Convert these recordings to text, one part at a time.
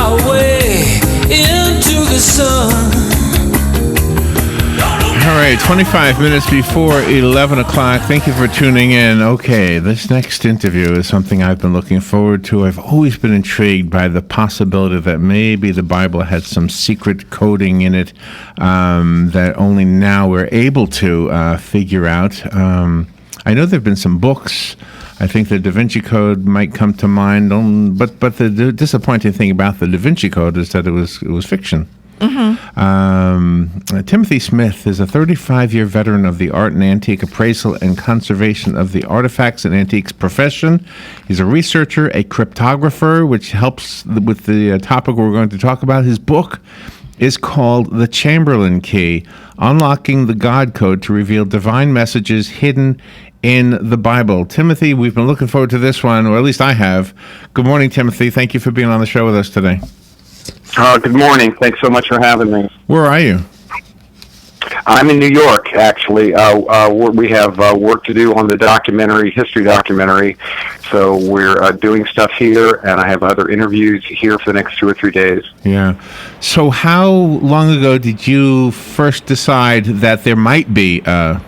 my way into the sun. All right, 25 minutes before 11 o'clock. Thank you for tuning in. Okay, this next interview is something I've been looking forward to. I've always been intrigued by the possibility that maybe the Bible had some secret coding in it that only now we're able to figure out. I know there have been some books. I think the Da Vinci Code might come to mind, but the disappointing thing about the Da Vinci Code is that it was fiction. Mm-hmm. Timothy Smith is a 35-year veteran of the art and antique appraisal and conservation of the artifacts and antiques profession. He's a researcher, a cryptographer, which helps with the topic we're going to talk about. His book is called The Chamberlain Key, Unlocking the God Code to Reveal Divine Messages Hidden in the Bible. Timothy, we've been looking forward to this one, or at least I have. Good morning, Timothy. Thank you for being on the show with us today. Good morning. Thanks so much for having me. Where are you? I'm in New York, actually. We have work to do on the history documentary. So we're doing stuff here, and I have other interviews here for the next 2 or 3 days. Yeah. So how long ago did you first decide that there might be a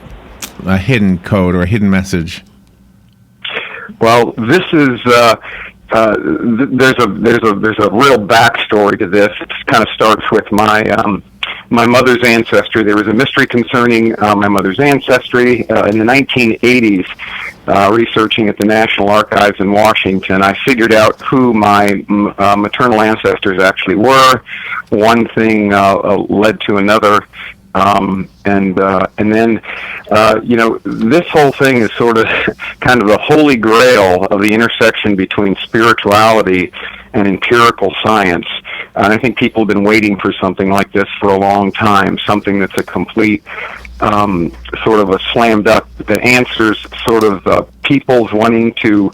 hidden code or a hidden message? Well, this is... there's a real backstory to this. It kind of starts with my mother's ancestry. There was a mystery concerning my mother's ancestry in the 1980s. Researching at the National Archives in Washington, I figured out who my maternal ancestors actually were. One thing led to another. And then, this whole thing is sort of kind of the holy grail of the intersection between spirituality and empirical science. And I think people have been waiting for something like this for a long time, something that's a complete sort of a slam dunk that answers sort of people's wanting to,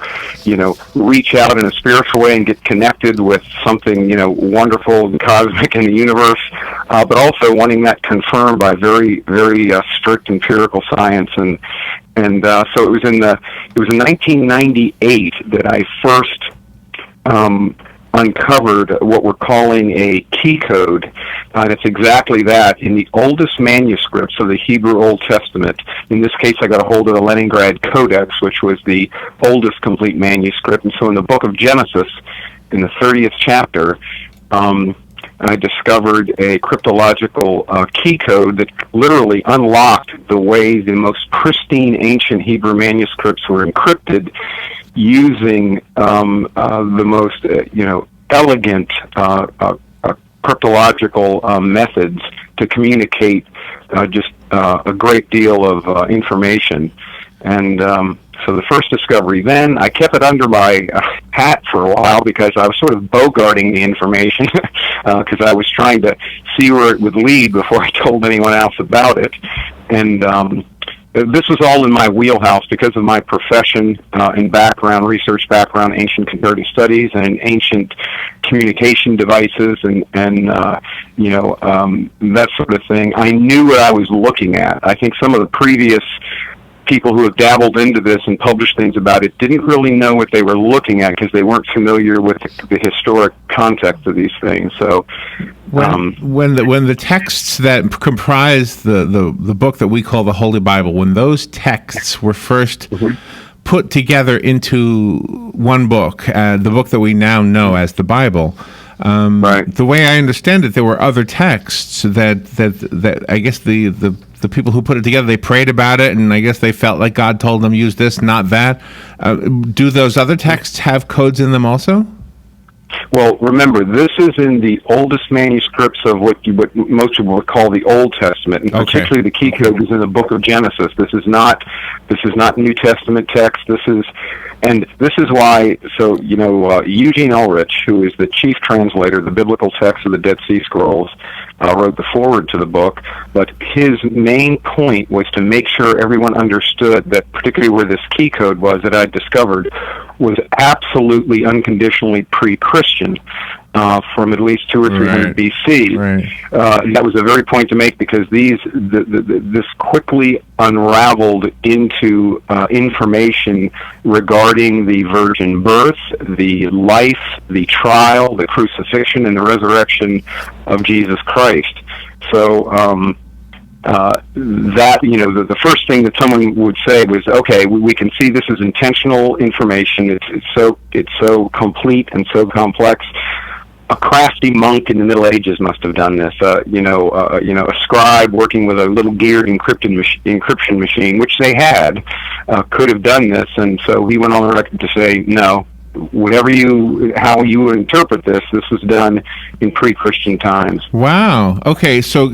reach out in a spiritual way and get connected with something, wonderful and cosmic in the universe, but also wanting that confirmed by very, very strict empirical science. And so it was in 1998 that I first uncovered what we're calling a key code, and it's exactly that. In the oldest manuscripts of the Hebrew Old Testament, in this case I got a hold of the Leningrad Codex, which was the oldest complete manuscript, and so in the book of Genesis, in the 30th chapter, I discovered a cryptological key code that literally unlocked the way the most pristine ancient Hebrew manuscripts were encrypted, using the most, elegant cryptological methods to communicate just a great deal of information. And so the first discovery, then I kept it under my hat for a while because I was sort of bogarting the information because I was trying to see where it would lead before I told anyone else about it. And this was all in my wheelhouse because of my profession and background, research background, ancient comparative studies and ancient communication devices and that sort of thing. I knew what I was looking at. I think some of the previous people who have dabbled into this and published things about it didn't really know what they were looking at because they weren't familiar with the historic context of these things. So when the texts that comprise the book that we call the Holy Bible, when those texts were first put together into one book, the book that we now know as the Bible, right. The way I understand it, there were other texts that I guess the people who put it together, they prayed about it, and I guess they felt like God told them use this, not that. Do those other texts have codes in them also? Well, remember, this is in the oldest manuscripts of what most people would call the Old Testament, and particularly the key code is in the book of Genesis. This is not New Testament text. This is why. So Eugene Ulrich, who is the chief translator of the biblical text of the Dead Sea Scrolls, wrote the foreword to the book. But his main point was to make sure everyone understood that, particularly where this key code was that I discovered, was absolutely unconditionally pre-Christian. from at least 200 or 300 BC. Right. That was a very point to make, because this quickly unraveled into information regarding the virgin birth, the life, the trial, the crucifixion, and the resurrection of Jesus Christ. So that, the first thing that someone would say was, okay, we can see this is intentional information. It's so complete and so complex. A crafty monk in the Middle Ages must have done this. A scribe working with a little geared encryption machine, which they had, could have done this. And so he went on the record to say, no, how you interpret this was done in pre-Christian times. Wow. Okay. So,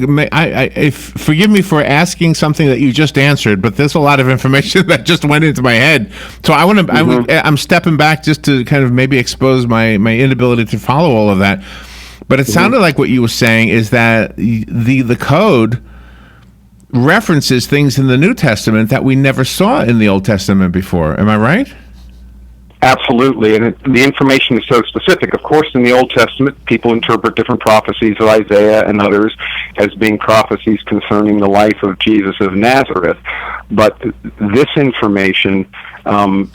forgive me for asking something that you just answered, but there's a lot of information that just went into my head. So I want to. I'm stepping back just to kind of maybe expose my inability to follow all of that. But it sounded like what you were saying is that the code references things in the New Testament that we never saw in the Old Testament before. Am I right? Absolutely, and the information is so specific. Of course, in the Old Testament, people interpret different prophecies of Isaiah and others as being prophecies concerning the life of Jesus of Nazareth. But this information, and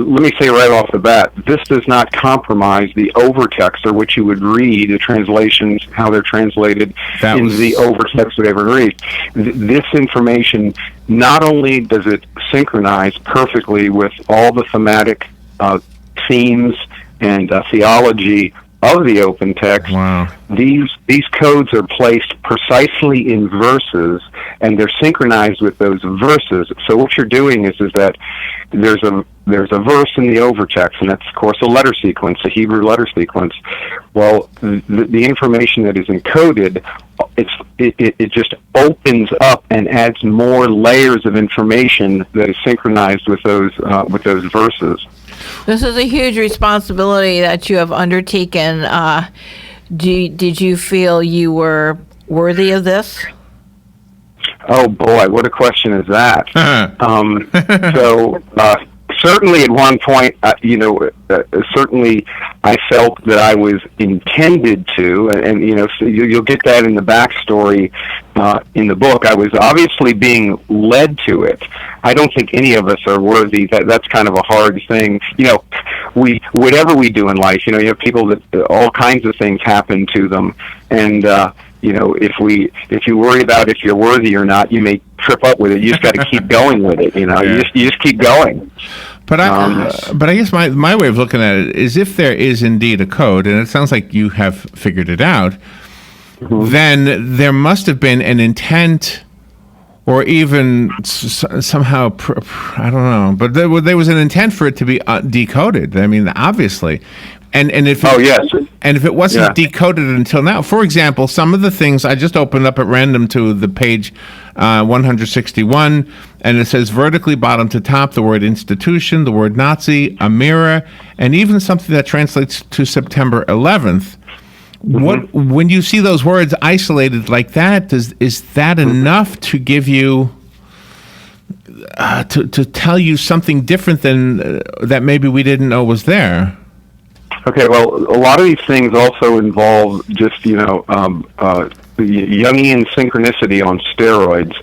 let me say right off the bat, this does not compromise the overtext, or what you would read, the translations, how they're translated in the overtext that everyone reads. This information, not only does it synchronize perfectly with all the thematic themes and theology of the open text. Wow. These codes are placed precisely in verses, and they're synchronized with those verses. So what you're doing is that there's a verse in the overtext, and that's of course a letter sequence, a Hebrew letter sequence. Well, the information that is encoded, it just opens up and adds more layers of information that is synchronized with those verses. This is a huge responsibility that you have undertaken. Did you feel you were worthy of this? Oh boy, what a question is that? Certainly at one point, certainly I felt that I was intended to, and so you'll get that in the backstory in the book. I was obviously being led to it. I don't think any of us are worthy. That's kind of a hard thing. Whatever we do in life, you have people that all kinds of things happen to them, and if you worry about if you're worthy or not, you may trip up with it. You just got to keep going with it. You just keep going. But I guess my way of looking at it is, if there is indeed a code, and it sounds like you have figured it out, then there must have been an intent, or even somehow, I don't know, but there was an intent for it to be decoded. I mean, obviously. And if it wasn't decoded until now, for example, some of the things I just opened up at random to the page 161, and it says vertically bottom to top the word institution, the word Nazi, a mirror, and even something that translates to September 11th. When you see those words isolated like that, is that enough to give you to tell you something different than that maybe we didn't know was there? Okay, well, a lot of these things also involve just, Jungian synchronicity on steroids.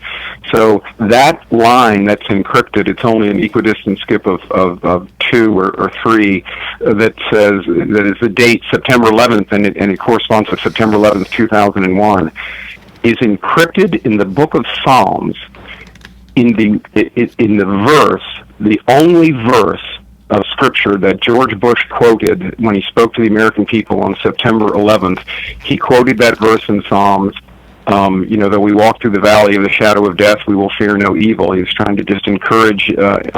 So that line that's encrypted, it's only an equidistant skip of 2 or 3 that says, that is the date September 11th, and it corresponds with September 11th, 2001, is encrypted in the book of Psalms, in the verse, the only verse of Scripture that George Bush quoted when he spoke to the American people on September 11th. He quoted that verse in Psalms, though we walk through the valley of the shadow of death, we will fear no evil. He was trying to just encourage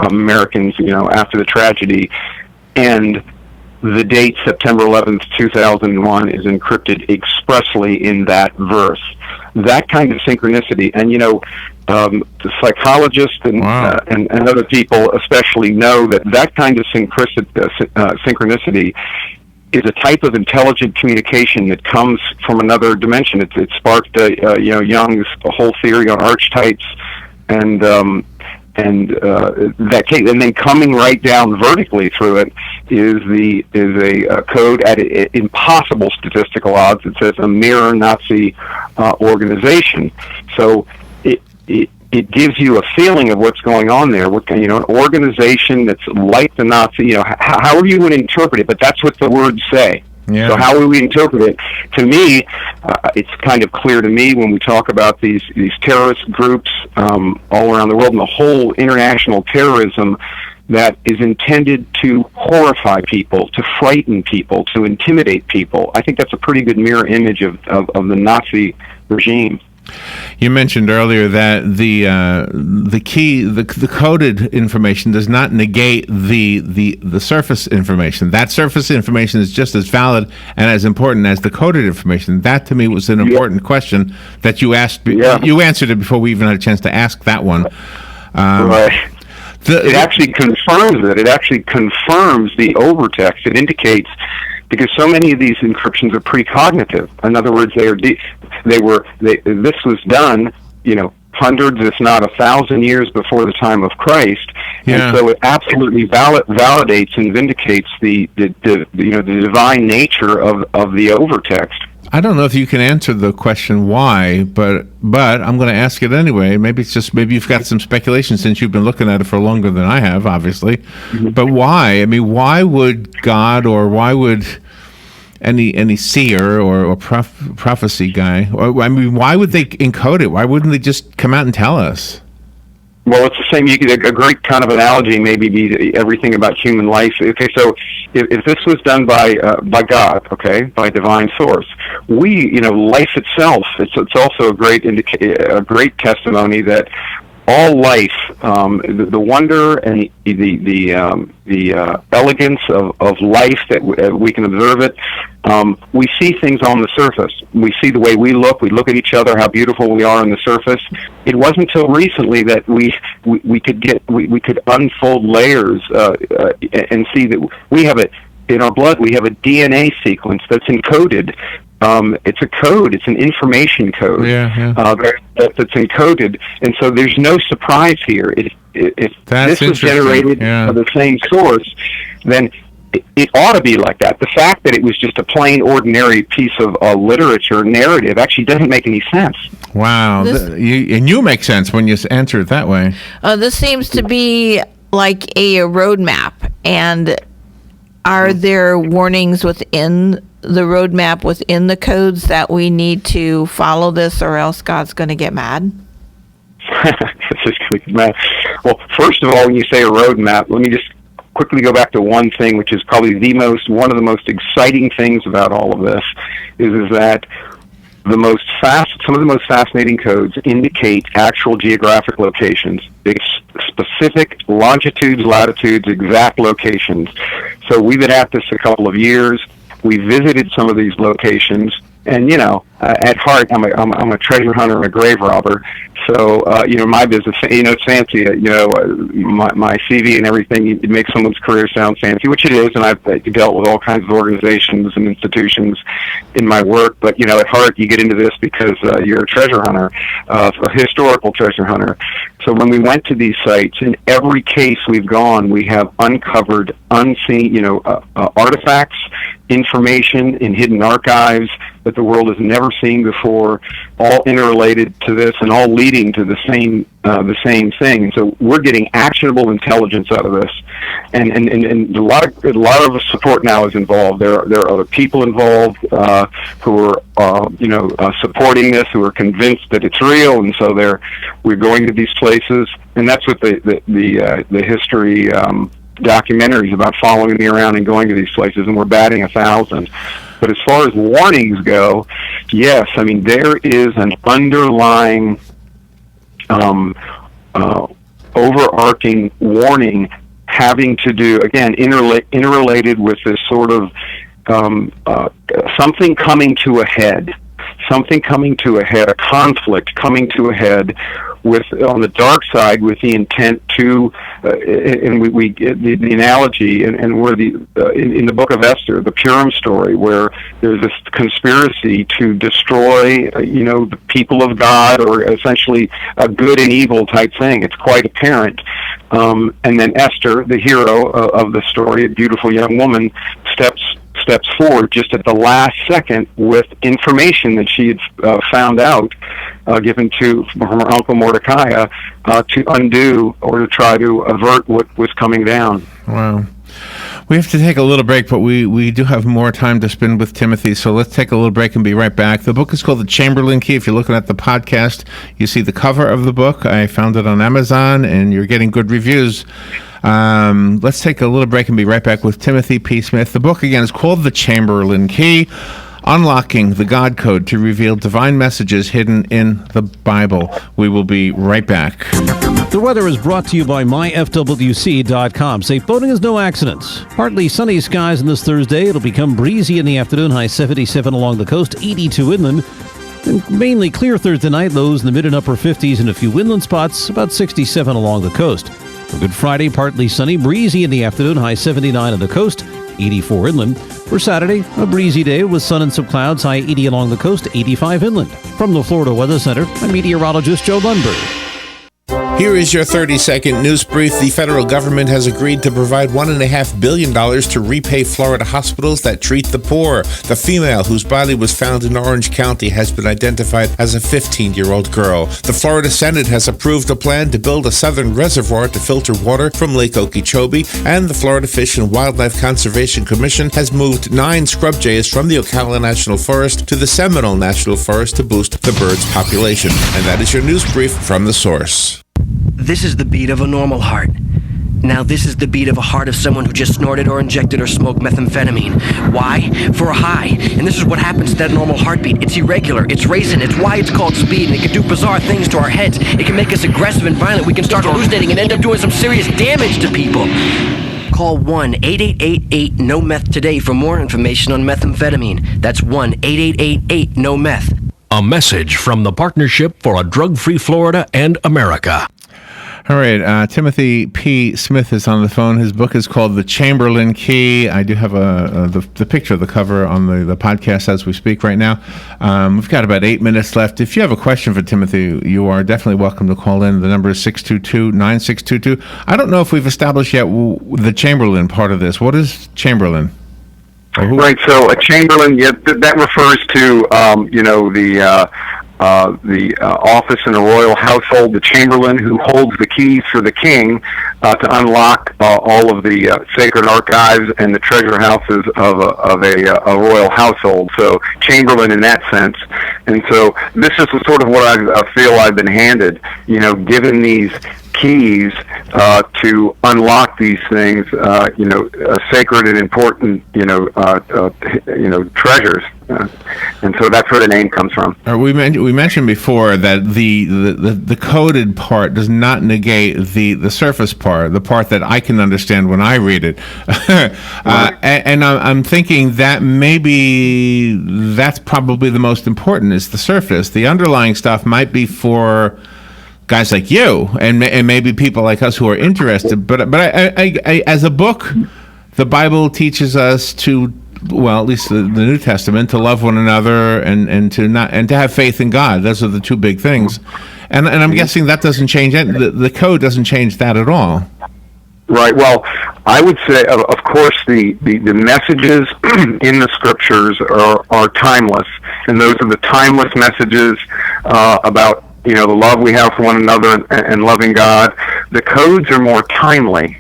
Americans, after the tragedy. And the date September 11th, 2001 is encrypted expressly in that verse. That kind of synchronicity, and the psychologists and other people especially know that kind of synchronicity is a type of intelligent communication that comes from another dimension. It sparked Jung's whole theory on archetypes, and that case, and then coming right down vertically through it is a code at impossible statistical odds. It says a mirror Nazi organization. So it gives you a feeling of what's going on there. An organization that's like the Nazi. However you would interpret it, but that's what the words say. Yeah. So how would we interpret it? To me, it's kind of clear to me when we talk about these terrorist groups all around the world and the whole international terrorism that is intended to horrify people, to frighten people, to intimidate people. I think that's a pretty good mirror image of the Nazi regime. You mentioned earlier that the key, the coded information does not negate the surface information. That surface information is just as valid and as important as the coded information. That to me was an important question that you asked. Yeah. You answered it before we even had a chance to ask that one. Right. It actually confirms it. It actually confirms the overtext. It indicates, because so many of these encryptions are precognitive. In other words, this was done, hundreds, if not 1,000 years before the time of Christ, and so it absolutely validates and vindicates the divine nature of the overtext. I don't know if you can answer the question why, but I'm going to ask it anyway. Maybe you've got some speculation since you've been looking at it for longer than I have, obviously. Mm-hmm. But why? I mean, why would God, or why would any seer or prophecy guy, why would they encode it? Why wouldn't they just come out and tell us? Well, it's the same. A great kind of analogy maybe be everything about human life. Okay, so if this was done by God, okay, by divine source, life itself. It's also a great testimony that all life, the wonder and the elegance of life that we can observe it. We see things on the surface. We see the way we look at each other, how beautiful we are on the surface. It wasn't until recently that we could unfold layers and see that we have in our blood. We have a DNA sequence that's encoded. It's a code. It's an information code that's encoded, and so there's no surprise here. If this was generated by the same source, then it ought to be like that. The fact that it was just a plain, ordinary piece of literature narrative actually doesn't make any sense. Wow, you make sense when you answer it that way. This seems to be like a roadmap, and are there warnings within the roadmap, within the codes, that we need to follow this or else God's going to get mad? Well, first of all, when you say a roadmap, let me just quickly go back to one thing, which is probably one of the most exciting things about all of this, is that some of the most fascinating codes indicate actual geographic locations, specific longitudes, latitudes, exact locations. So we've been at this a couple of years. We visited some of these locations, and at heart, I'm a treasure hunter and a grave robber. So my business, it's fancy. My CV and everything, it makes someone's career sound fancy, which it is. And I've dealt with all kinds of organizations and institutions in my work. But at heart, you get into this because you're a treasure hunter, a historical treasure hunter. So when we went to these sites, in every case we've gone, we have uncovered, unseen, artifacts, information in hidden archives that the world has never seen before, all interrelated to this and all leading to the same thing. And so we're getting actionable intelligence out of this, and a lot of support now is involved. There are other people involved who are supporting this, who are convinced that it's real, and so we're going to these places, and that's what the history documentaries about following me around and going to these places, and we're batting 1,000. But as far as warnings go, yes, I mean, there is an underlying overarching warning having to do, again, interrelated with this sort of something coming to a head, a conflict coming to a head, on the dark side with the intent to, and we get the analogy, and where in the book of Esther, the Purim story, where there's this conspiracy to destroy, the people of God, or essentially a good and evil type thing. It's quite apparent. And then Esther, the hero of the story, a beautiful young woman, steps forward just at the last second with information that she had found out, given from her uncle Mordecai, to undo or to try to avert what was coming down. Wow. We have to take a little break, but we do have more time to spend with Timothy, so let's take a little break and be right back. The book is called The Chamberlain Key. If you're looking at the podcast, you see the cover of the book. I found it on Amazon, and you're getting good reviews. Let's take a little break and be right back with Timothy P. Smith. The book, again, is called The Chamberlain Key, Unlocking the God Code to Reveal Divine Messages Hidden in the Bible. We will be right back. The weather is brought to you by myfwc.com. Safe boating is no accidents. Partly sunny skies on this Thursday. It'll become breezy in the afternoon. High 77 along the coast, 82 inland. And mainly clear Thursday night. Lows in the mid and upper 50s and a few inland spots. About 67 along the coast. For Good Friday, partly sunny, breezy in the afternoon. High 79 on the coast, 84 inland. For Saturday, a breezy day with sun and some clouds. High 80 along the coast, 85 inland. From the Florida Weather Center, I'm meteorologist Joe Lundberg. Here is your 30-second news brief. The federal government has agreed to provide $1.5 billion to repay Florida hospitals that treat the poor. The female whose body was found in Orange County has been identified as a 15-year-old girl. The Florida Senate has approved a plan to build a southern reservoir to filter water from Lake Okeechobee, and the Florida Fish and Wildlife Conservation Commission has moved 9 scrub jays from the Ocala National Forest to the Seminole National Forest to boost the bird's population. And that is your news brief from The Source. This is the beat of a normal heart. Now this is the beat of a heart of someone who just snorted or injected or smoked methamphetamine. Why? For a high. And this is what happens to that normal heartbeat. It's irregular, it's racing, it's why it's called speed, and it can do bizarre things to our heads. It can make us aggressive and violent. We can start hallucinating and end up doing some serious damage to people. Call 1-8888-NO-METH today for more information on methamphetamine. That's 1-8888-NO-METH. A message from the Partnership for a Drug-Free Florida and America. All right, Timothy P. Smith is on the phone. His book is called The Chamberlain Key. I do have the picture of the cover on the podcast as we speak right now. We've got about 8 minutes left. If you have a question for Timothy, you are definitely welcome to call in. The number is 622-9622. I don't know if we've established yet the Chamberlain part of this. What is Chamberlain? Right, so a Chamberlain, that refers to, the office in a royal household, the Chamberlain who holds the keys for the king to unlock all of the sacred archives and the treasure houses of a royal household. So Chamberlain in that sense. And so this is sort of what I feel I've been handed, given these keys to unlock these things, sacred and important, treasures, and so that's where the name comes from. We mentioned before that the coded part does not negate the surface part, the part that I can understand when I read it, and I'm thinking that maybe that's probably the most important is the surface. The underlying stuff might be for guys like you and maybe people like us who are interested, but I as a book, the Bible teaches us to, well, at least the New Testament, to love one another and to have faith in God. Those are the two big things, and I'm guessing that doesn't change it. The code doesn't change that at all. Right. Well, I would say, of course, the messages in the scriptures are timeless, and those are the timeless messages about the love we have for one another and loving God. The codes are more timely.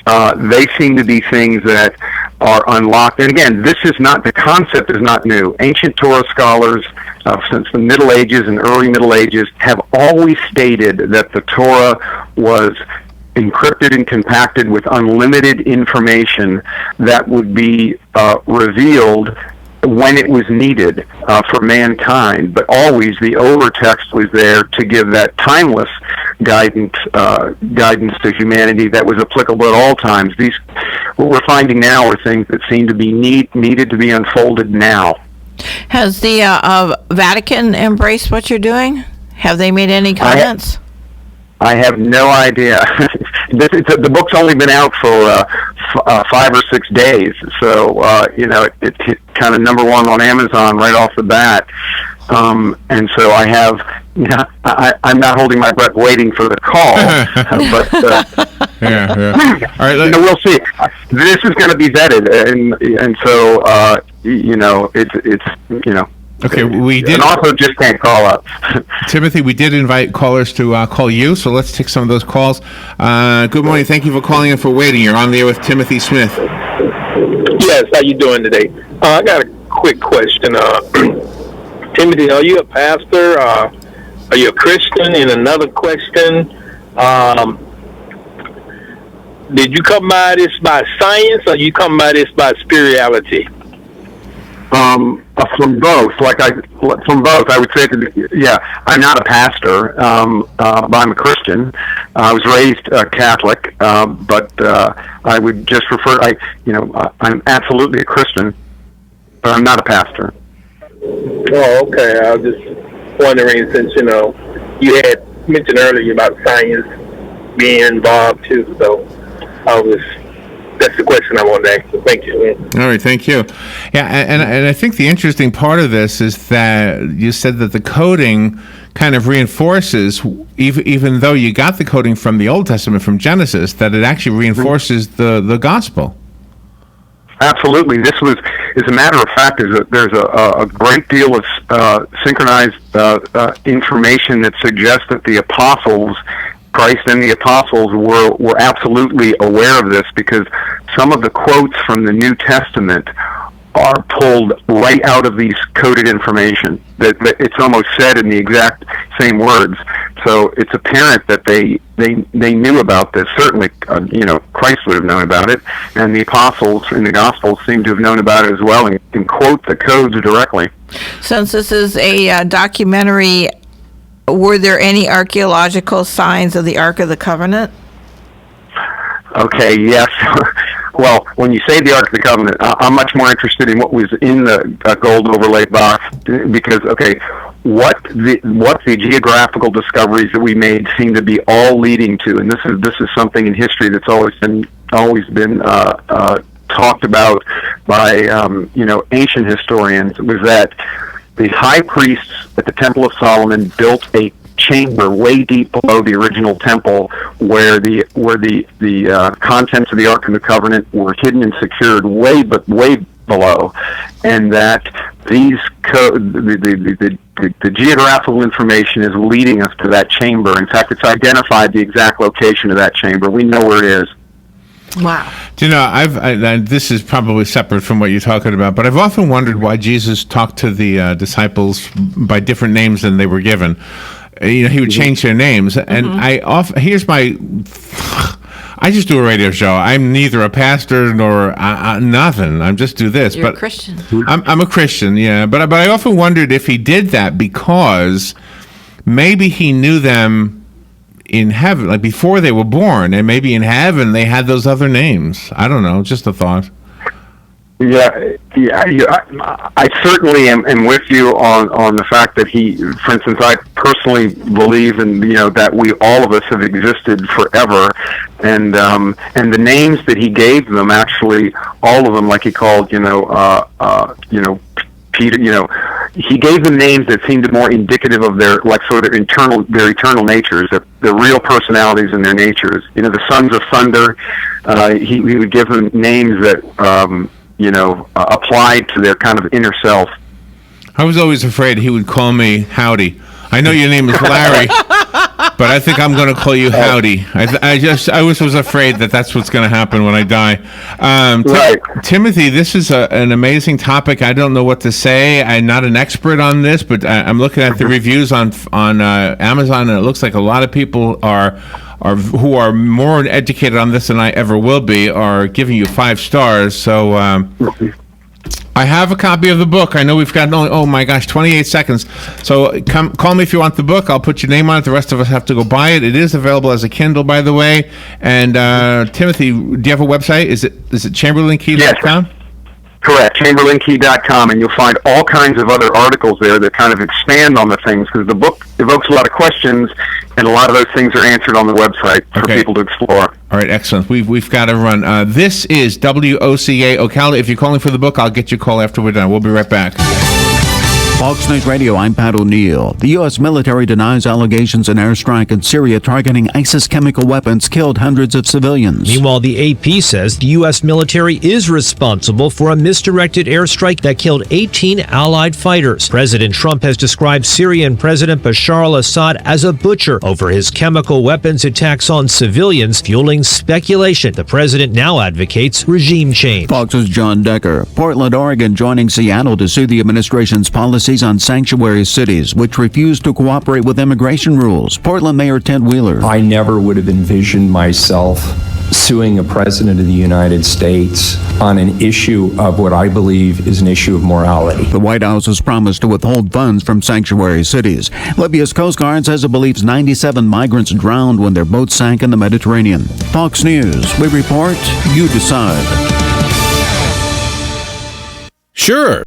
They seem to be things that are unlocked. And again, the concept is not new. Ancient Torah scholars since the Middle Ages and early Middle Ages have always stated that the Torah was encrypted and compacted with unlimited information that would be revealed when it was needed for mankind, but always the overtext was there to give that timeless guidance to humanity that was applicable at all times. What we're finding now are things that seem to be needed to be unfolded now. Has the Vatican embraced what you're doing? Have they made any comments? I have no idea. The book's only been out for 5 or 6 days, so it hit kind of number one on Amazon right off the bat. And so I have, I'm not holding my breath waiting for the call, but yeah. All right, we'll see. This is going to be vetted, and so it's. Okay, we did. And also just can't call up. Timothy, we did invite callers to call you, so let's take some of those calls. Good morning. Thank you for calling and for waiting. You're on the air with Timothy Smith. Yes, how you doing today? I got a quick question. Timothy, are you a pastor? Are you a Christian? And another question, did you come by this by science, or you come by this by spirituality? From both. From both, I would say that, I'm not a pastor, but I'm a Christian. I was raised Catholic, but I would just refer, I'm absolutely a Christian, but I'm not a pastor. Oh, okay. I was just wondering, since, you had mentioned earlier about science being involved too, so that's the question I wanted to ask. So thank you. All right, thank you. Yeah, and I think the interesting part of this is that you said that the coding kind of reinforces, even though you got the coding from the Old Testament, from Genesis, that it actually reinforces the gospel. Absolutely. This was, as a matter of fact, there's a great deal of synchronized information that suggests that the apostles, Christ and the apostles, were absolutely aware of this, because some of the quotes from the New Testament are pulled right out of these coded information. That it's almost said in the exact same words. So it's apparent that they knew about this. Certainly, Christ would have known about it, and the apostles in the Gospels seem to have known about it as well, and can quote the codes directly. Since this is a documentary, were there any archaeological signs of the Ark of the Covenant? Okay, yes. Well, when you say the Ark of the Covenant, I'm much more interested in what was in the gold overlay box, because, what the geographical discoveries that we made seem to be all leading to, and this is something in history that's always been talked about by ancient historians, was that the high priests at the Temple of Solomon built a chamber way deep below the original temple, where the contents of the Ark of the Covenant were hidden and secured way below, and that the geographical information is leading us to that chamber. In fact, it's identified the exact location of that chamber. We know where it is. Wow. Do you know, this is probably separate from what you're talking about, but I've often wondered why Jesus talked to the disciples by different names than they were given. He would change their names, and I just do a radio show. I'm neither a pastor nor nothing. I just do this. You're a Christian. I'm a Christian, yeah. But I often wondered if he did that because maybe he knew them in heaven, like before they were born, and maybe in heaven they had those other names. I don't know, just a thought. Yeah, I certainly am with you on the fact that for instance, I personally believe in that we, all of us, have existed forever, and the names that he gave them, actually all of them, like he called Peter, he gave them names that seemed more indicative of their eternal natures, their real personalities and their natures. The sons of thunder, he would give them names that applied to their kind of inner self. I was always afraid he would call me Howdy. I know your name is Larry, but I think I'm going to call you Howdy. I was afraid that that's what's going to happen when I die. Right. Timothy, this is an amazing topic. I don't know what to say. I'm not an expert on this, but I'm looking at the reviews on Amazon, and it looks like a lot of people who are more educated on this than I ever will be are giving you 5 stars. So I have a copy of the book. I know we've got only, 28 seconds. So call me if you want the book. I'll put your name on it. The rest of us have to go buy it. It is available as a Kindle, by the way. And Timothy, do you have a website? Is it ChamberlainKey.com? Correct, ChamberlainKey.com, and you'll find all kinds of other articles there that kind of expand on the things, because the book evokes a lot of questions, and a lot of those things are answered on the website for people to explore. All right, excellent. We've got to run. This is WOCA Ocala. If you're calling for the book, I'll get your call after we're done. We'll be right back. Fox News Radio, I'm Pat O'Neill. The U.S. military denies allegations an airstrike in Syria targeting ISIS chemical weapons killed hundreds of civilians. Meanwhile, the AP says the U.S. military is responsible for a misdirected airstrike that killed 18 allied fighters. President Trump has described Syrian President Bashar al-Assad as a butcher over his chemical weapons attacks on civilians, fueling speculation. The president now advocates regime change. Fox's John Decker. Portland, Oregon joining Seattle to sue the administration's policies on sanctuary cities, which refuse to cooperate with immigration rules. Portland Mayor Ted Wheeler. I never would have envisioned myself suing a president of the United States on an issue of what I believe is an issue of morality. The White House has promised to withhold funds from sanctuary cities. Libya's Coast Guard says it believes 97 migrants drowned when their boat sank in the Mediterranean. Fox News, we report, you decide. Sure.